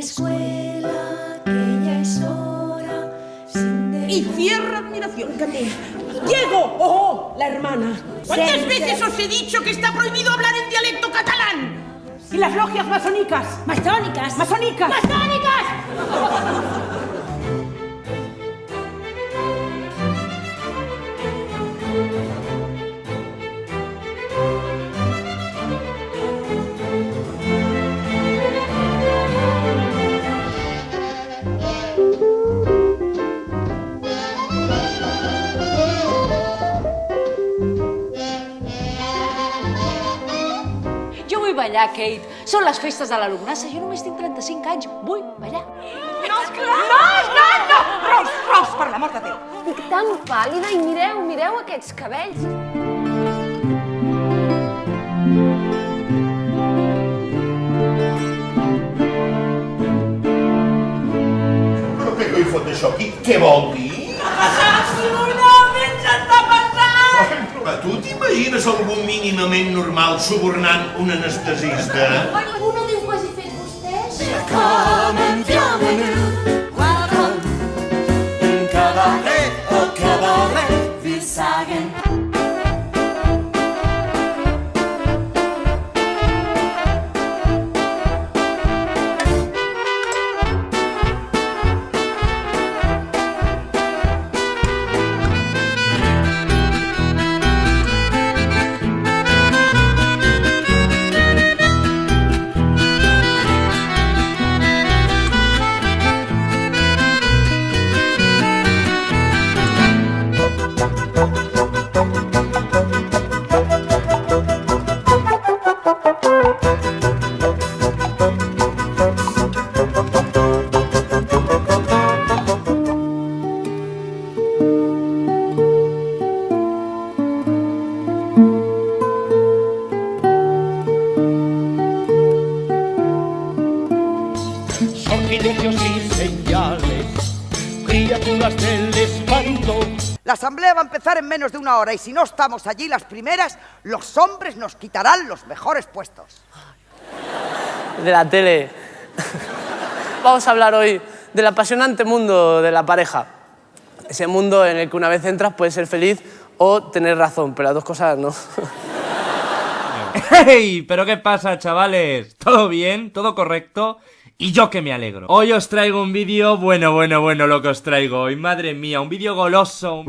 escuela, que ya es hora. Y cierra admiración, Cate. ¡Diego! ¡Oh! La hermana. ¿Cuántas veces os he dicho que está prohibido hablar en dialecto catalán? ¿Y las logias masónicas? ¡Masónicas! ¡Masónicas! ¡Masónicas! Jo vull ballar, Kate. Són les festes de l'alumnassa. Jo només tinc 35 anys. Vull ballar. No, clar! No! Ros, per l'amor de Déu! Estic tan pàl·lida i mireu aquests cabells. Però què coi fot d'això aquí? Què vol dir? Però tu t'imagines algú mínimament normal subornant un anestesista? Algú no diu que hagi fet vostès? Come and bienvenue, welcome. Un cabaret, wir sagen. Sortilegios y señales, criaturas del espanto. La asamblea va a empezar en menos de una hora y si no estamos allí las primeras, los hombres nos quitarán los mejores puestos. De la tele. Vamos a hablar hoy del apasionante mundo de la pareja. Ese mundo en el que una vez entras puedes ser feliz o tener razón, pero las dos cosas no. ¡Hey! ¿Pero qué pasa, chavales? ¿Todo bien? ¿Todo correcto? Y yo que me alegro. Hoy os traigo un vídeo bueno lo que os traigo hoy. Madre mía, un vídeo goloso.